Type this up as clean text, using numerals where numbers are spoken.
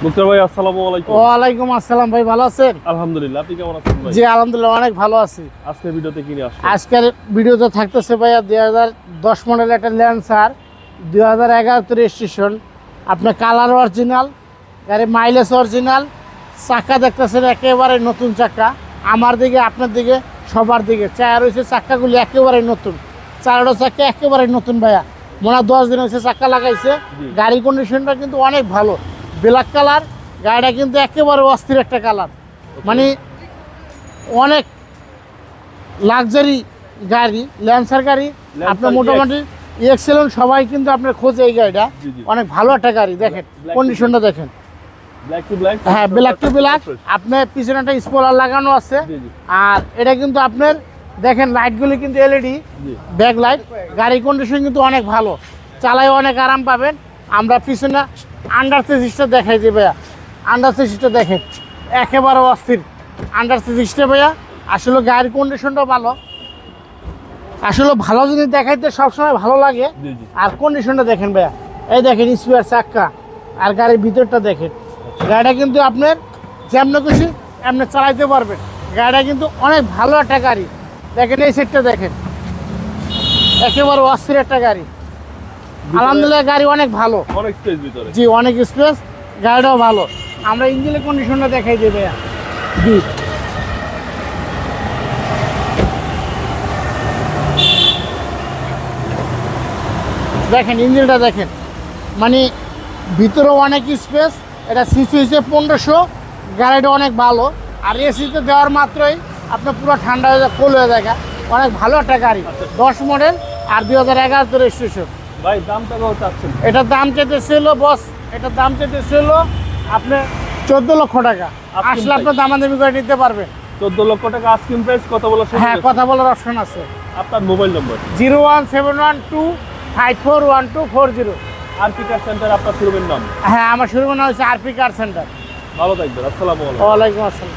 মুক্তার ভাই আসসালামু আলাইকুম। ওয়ালাইকুম আসসালাম ভাই, ভালো আছেন? আলহামদুলিল্লাহ, আপনি কেমন আছেন ভাই? জি আলহামদুলিল্লাহ অনেক ভালো আছি। আজকের ভিডিওতে কি নিয়ে আসছেন? আজকের ভিডিওতে থাকতেছে ভাইয়া 2010 মডেল একটা ল্যান্সার, 2011 রেজিস্ট্রেশন, আপনার কালার অরিজিনাল, গাড়ি মাইলেজ অরিজিনাল, চাক্কা দেখতেছেন একেবারে নতুন চাক্কা। আমার দিকে আপনার দিকে সবার দিকে চায়া রয়েছে, চাক্কাগুলি একেবারে নতুন, চারটা চাক্কা একেবারে নতুন ভাইয়া। মনে হয় 10 দিন হয়েছে চাক্কা লাগাইছে। গাড়ি কন্ডিশনটা কিন্তু অনেক ভালো, ব্ল্যাক কালার। গাড়িটা কিন্তু একেবারে অস্থির একটা কালার, মানে অনেক লাক্সারি গাড়ি, ল্যান্সার গাড়ি। আপনার মোটামুটি এক্সেলেন্ট, সবাই কিন্তু আপনার খোঁজে এই গাড়িটা। অনেক ভালো একটা গাড়ি, দেখেন কন্ডিশনটা দেখেন। হ্যাঁ, ব্ল্যাক টু ব্ল্যাক। আপনার পিছনে একটা স্পয়লার লাগানো আছে। আর এটা কিন্তু আপনার দেখেন লাইটগুলি কিন্তু এলইডি ব্যাক লাইট। গাড়ি কন্ডিশন কিন্তু অনেক ভালো, চালায় অনেক আরাম পাবেন। আমরা পিছনে আন্ডার সিস্টেমটা দেখাই দিই ভাইয়া। আন্ডার সিস্টেমটা দেখেন একেবারে অস্থির আন্ডার সিস্টেম ভাইয়া। আসলে গাড়ির কন্ডিশনটা ভালো, আসলে ভালো জিনিস দেখাইতে সবসময় ভালো লাগে। আর কন্ডিশনটা দেখেন ভাইয়া, এই দেখেন স্পেয়ার চাক্কা, আর গাড়ির ভিতরটা দেখেন। গাড়িটা কিন্তু আপনার যেমন খুশি এমনি চালাইতে পারবেন। গাড়িটা কিন্তু অনেক ভালো একটা গাড়ি। দেখেন এই সেটটা দেখেন, একেবারে অস্থির একটা গাড়ি। আলহামদুলিল্লাহ গাড়ি অনেক ভালো, অনেক স্পেস ভিতরে। জি অনেক স্পেস, গাড়িটাও ভালো। আমরা ইঞ্জিনের কন্ডিশনটা দেখাই দিই ভাইয়া। জি দেখেন ইঞ্জিনটা দেখেন, মানে ভিতরেও অনেক স্পেস। এটা সিসি হয়েছে 1500। গাড়িটা অনেক ভালো। আর এসিতে দেওয়ার মাত্রই আপনার পুরো ঠান্ডা হয়ে যায়, কোল হয়ে দেখা। অনেক ভালো একটা গাড়ি, 10 মডেল আর 2011 রেজিস্ট্রেশন। ভাই দামটা কত চাচ্ছেন? এটার দাম চেয়েছিল বস, এটার দাম চেয়েছিল আপনার 14 লক্ষ টাকা। আসলে আপনার দামাদামি করে নিতে পারবেন। 14 লক্ষ টাকা আস্কিং প্রাইস, কথা বলার সুযোগ হ্যাঁ, আছে? কথা বলার অপশন আছে। আপনার মোবাইল নম্বর 01712541240। আরপি কার সেন্টার, আপনার শোরুমের নাম? হ্যাঁ, আমার শোরুমের নাম হচ্ছে আরপি কার সেন্টার। ভালো থাকবেন, আসসালামু আলাইকুম। ওয়ালাইকুম আসসালাম।